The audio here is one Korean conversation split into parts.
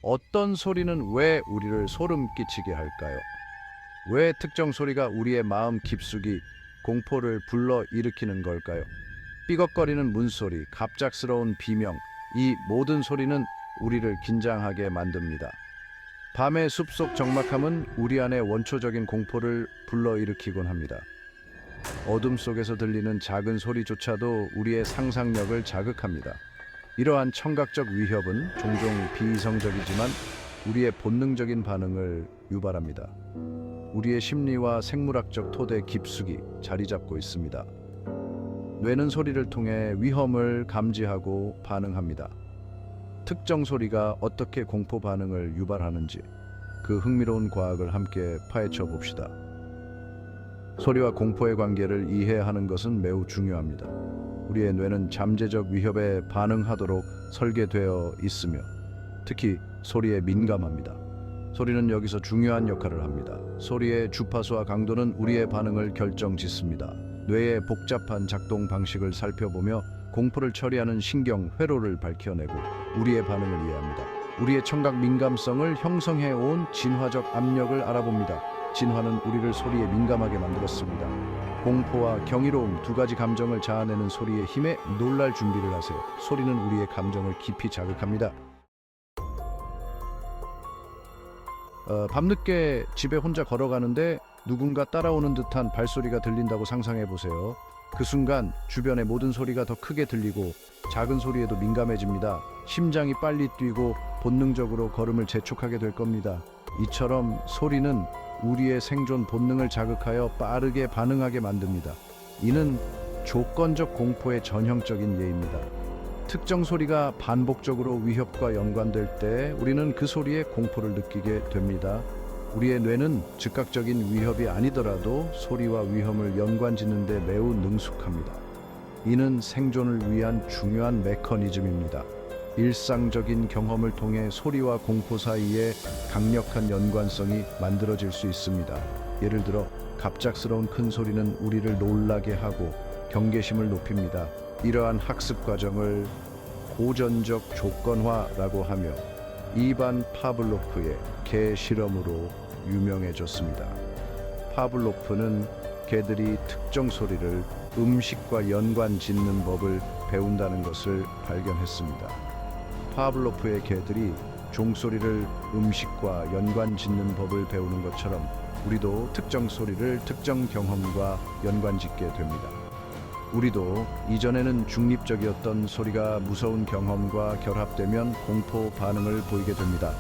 어떤 소리는 왜 우리를 소름 끼치게 할까요? 왜 특정 소리가 우리의 마음 깊숙이 공포를 불러 일으키는 걸까요? 삐걱거리는 문소리, 갑작스러운 비명, 이 모든 소리는 우리를 긴장하게 만듭니다. 밤의 숲속 적막함은 우리 안에 원초적인 공포를 불러일으키곤 합니다. 어둠 속에서 들리는 작은 소리조차도 우리의 상상력을 자극합니다. 이러한 청각적 위협은 종종 비이성적이지만 우리의 본능적인 반응을 유발합니다. 우리의 심리와 생물학적 토대 깊숙이 자리 잡고 있습니다. 뇌는 소리를 통해 위험을 감지하고 반응합니다. 특정 소리가 어떻게 공포 반응을 유발하는지 그 흥미로운 과학을 함께 파헤쳐 봅시다. 소리와 공포의 관계를 이해하는 것은 매우 중요합니다. 우리의 뇌는 잠재적 위협에 반응하도록 설계되어 있으며 특히 소리에 민감합니다. 소리는 여기서 중요한 역할을 합니다. 소리의 주파수와 강도는 우리의 반응을 결정짓습니다. 뇌의 복잡한 작동 방식을 살펴보며 공포를 처리하는 신경 회로를 밝혀내고 우리의 반응을 이해합니다. 우리의 청각 민감성을 형성해 온 진화적 압력을 알아봅니다. 진화는 우리를 소리에 민감하게 만들었습니다. 공포와 경이로움 두 가지 감정을 자아내는 소리의 힘에 놀랄 준비를 하세요. 소리는 우리의 감정을 깊이 자극합니다. 밤늦게 집에 혼자 걸어가는데 누군가 따라오는 듯한 발소리가 들린다고 상상해 보세요. 그 순간 주변의 모든 소리가 더 크게 들리고 작은 소리에도 민감해집니다. 심장이 빨리 뛰고 본능적으로 걸음을 재촉하게 될 겁니다. 이처럼 소리는 우리의 생존 본능을 자극하여 빠르게 반응하게 만듭니다. 이는 조건적 공포의 전형적인 예입니다. 특정 소리가 반복적으로 위협과 연관될 때 우리는 그 소리에 공포를 느끼게 됩니다. 우리의 뇌는 즉각적인 위협이 아니더라도 소리와 위험을 연관짓는 데 매우 능숙합니다. 이는 생존을 위한 중요한 메커니즘입니다. 일상적인 경험을 통해 소리와 공포 사이에 강력한 연관성이 만들어질 수 있습니다. 예를 들어 갑작스러운 큰 소리는 우리를 놀라게 하고 경계심을 높입니다. 이러한 학습 과정을 고전적 조건화라고 하며 이반 파블로프의 개 실험으로 유명해졌습니다. 파블로프는 개들이 특정 소리를 음식과 연관 짓는 법을 배운다는 것을 발견했습니다. 파블로프의 개들이 종소리를 음식과 연관 짓는 법을 배우는 것처럼 우리도 특정 소리를 특정 경험과 연관 짓게 됩니다. 우리도 이전에는 중립적이었던 소리가 무서운 경험과 결합되면 공포 반응을 보이게 됩니다.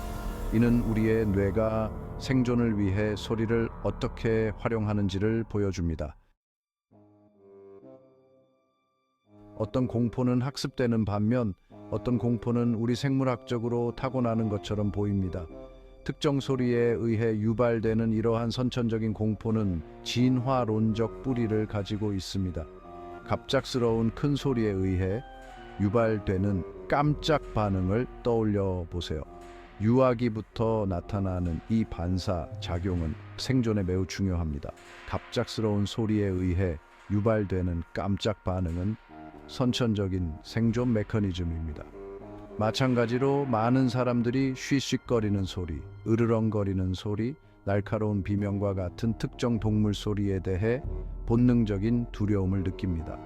이는 우리의 뇌가 생존을 위해 소리를 어떻게 활용하는지를 보여줍니다. 어떤 공포는 학습되는 반면 어떤 공포는 우리 생물학적으로 타고나는 것처럼 보입니다. 특정 소리에 의해 유발되는 이러한 선천적인 공포는 진화론적 뿌리를 가지고 있습니다. 갑작스러운 큰 소리에 의해 유발되는 깜짝 반응을 떠올려 보세요. 유아기부터 나타나는 이 반사 작용은 생존에 매우 중요합니다. 갑작스러운 소리에 의해 유발되는 깜짝 반응은 선천적인 생존 메커니즘입니다. 마찬가지로 많은 사람들이 쉬쉬거리는 소리, 으르렁거리는 소리, 날카로운 비명과 같은 특정 동물 소리에 대해 본능적인 두려움을 느낍니다.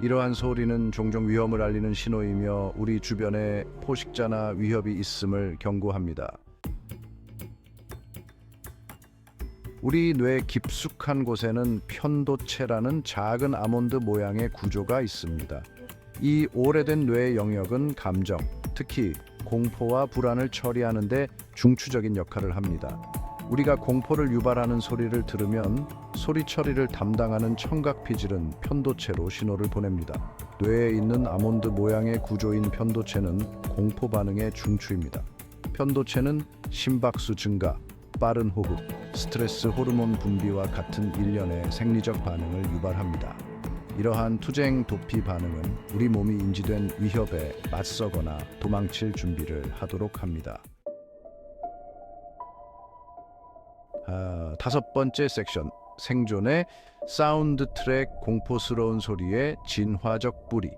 이러한 소리는 종종 위험을 알리는 신호이며 우리 주변에 포식자나 위협이 있음을 경고합니다. 우리 뇌 깊숙한 곳에는 편도체라는 작은 아몬드 모양의 구조가 있습니다. 이 오래된 뇌 영역은 감정, 특히 공포와 불안을 처리하는 데 중추적인 역할을 합니다. 우리가 공포를 유발하는 소리를 들으면 소리 처리를 담당하는 청각 피질은 편도체로 신호를 보냅니다. 뇌에 있는 아몬드 모양의 구조인 편도체는 공포 반응의 중추입니다. 편도체는 심박수 증가, 빠른 호흡, 스트레스 호르몬 분비와 같은 일련의 생리적 반응을 유발합니다. 이러한 투쟁 도피 반응은 우리 몸이 인지된 위협에 맞서거나 도망칠 준비를 하도록 합니다. 다섯 번째 섹션, 생존의 사운드 트랙 공포스러운 소리의 진화적 뿌리.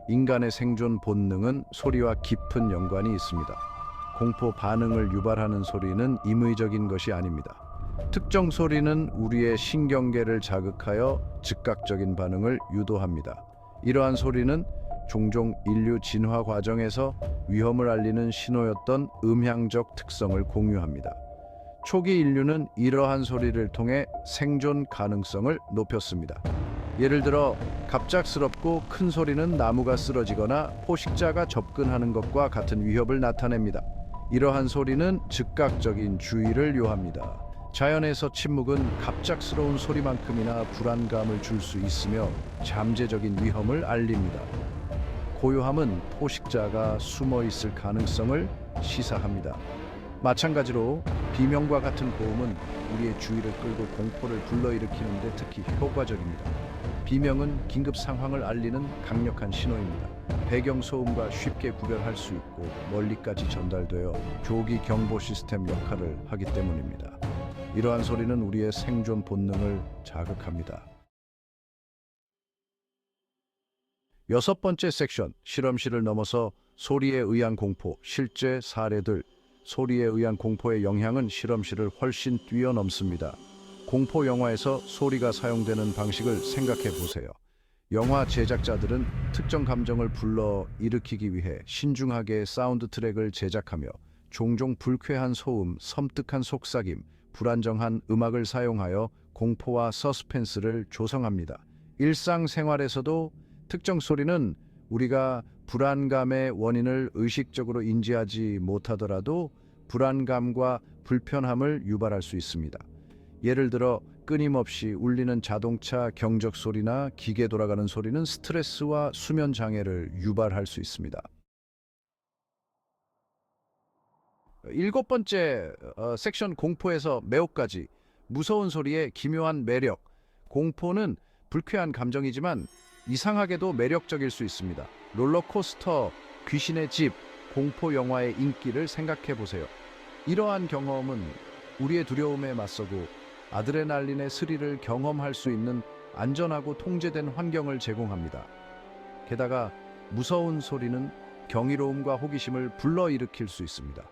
인간의 생존 본능은 소리와 깊은 연관이 있습니다. 공포 반응을 유발하는 소리는 임의적인 것이 아닙니다. 특정 소리는 우리의 신경계를 자극하여 즉각적인 반응을 유도합니다. 이러한 소리는 종종 인류 진화 과정에서 위험을 알리는 신호였던 음향적 특성을 공유합니다. 초기 인류는 이러한 소리를 통해 생존 가능성을 높였습니다. 예를 들어 갑작스럽고 큰 소리는 나무가 쓰러지거나 포식자가 접근하는 것과 같은 위협을 나타냅니다. 이러한 소리는 즉각적인 주의를 요합니다. 자연에서 침묵은 갑작스러운 소리만큼이나 불안감을 줄 수 있으며 잠재적인 위험을 알립니다. 고요함은 포식자가 숨어 있을 가능성을 시사합니다. 마찬가지로 비명과 같은 고음은 우리의 주의를 끌고 공포를 불러일으키는 데 특히 효과적입니다. 비명은 긴급 상황을 알리는 강력한 신호입니다. 배경 소음과 쉽게 구별할 수 있고 멀리까지 전달되어 조기 경보 시스템 역할을 하기 때문입니다. 이러한 소리는 우리의 생존 본능을 자극합니다. 여섯 번째 섹션, 실험실을 넘어서 소리에 의한 공포, 실제 사례들. 소리에 의한 공포의 영향은 실험실을 훨씬 뛰어넘습니다. 공포 영화에서 소리가 사용되는 방식을 생각해 보세요. 영화 제작자들은 특정 감정을 불러 일으키기 위해 신중하게 사운드 트랙을 제작하며 종종 불쾌한 소음, 섬뜩한 속삭임, 불안정한 음악을 사용하여 공포와 서스펜스를 조성합니다. 일상생활에서도 특정 소리는 우리가 불안감의 원인을 의식적으로 인지하지 못하더라도 불안감과 불편함을 유발할 수 있습니다. 예를 들어 끊임없이 울리는 자동차 경적 소리나 기계 돌아가는 소리는 스트레스와 수면 장애를 유발할 수 있습니다. 일곱 번째 섹션, 공포에서 매혹까지. 무서운 소리의 기묘한 매력. 공포는 불쾌한 감정이지만 이상하게도 매력적일 수 있습니다. 롤러코스터, 귀신의 집, 공포 영화의 인기를 생각해 보세요. 이러한 경험은 우리의 두려움에 맞서고 아드레날린의 스릴을 경험할 수 있는 안전하고 통제된 환경을 제공합니다. 게다가 무서운 소리는 경이로움과 호기심을 불러일으킬 수 있습니다.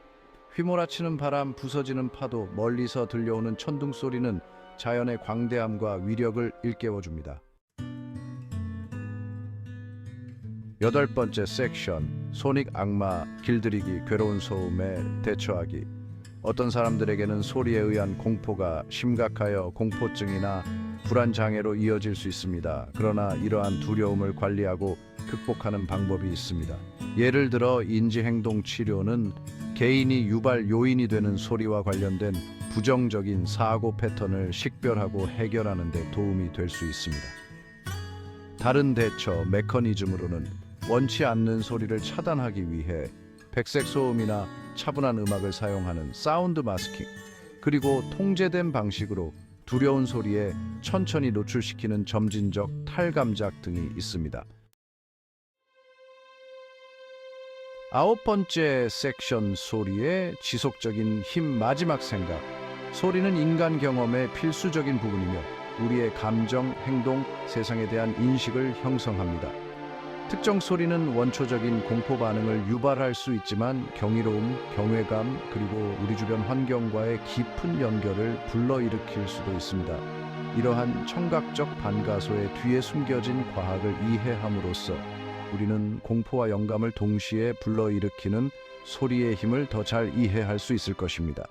휘몰아치는 바람, 부서지는 파도, 멀리서 들려오는 천둥 소리는 자연의 광대함과 위력을 일깨워줍니다. 여덟 번째 섹션, 소닉 악마, 길들이기, 괴로운 소음에 대처하기. 어떤 사람들에게는 소리에 의한 공포가 심각하여 공포증이나 불안 장애로 이어질 수 있습니다. 그러나 이러한 두려움을 관리하고 극복하는 방법이 있습니다. 예를 들어 인지행동 치료는 개인이 유발 요인이 되는 소리와 관련된 부정적인 사고 패턴을 식별하고 해결하는 데 도움이 될 수 있습니다. 다른 대처 메커니즘으로는 원치 않는 소리를 차단하기 위해 백색 소음이나 차분한 음악을 사용하는 사운드 마스킹, 그리고 통제된 방식으로 두려운 소리에 천천히 노출시키는 점진적 탈감작 등이 있습니다. 아홉 번째 섹션, 소리의 지속적인 힘, 마지막 생각. 소리는 인간 경험의 필수적인 부분이며 우리의 감정, 행동, 세상에 대한 인식을 형성합니다. 특정 소리는 원초적인 공포 반응을 유발할 수 있지만 경이로움, 경외감, 그리고 우리 주변 환경과의 깊은 연결을 불러일으킬 수도 있습니다. 이러한 청각적 반가소의 뒤에 숨겨진 과학을 이해함으로써 우리는 공포와 영감을 동시에 불러일으키는 소리의 힘을 더 잘 이해할 수 있을 것입니다.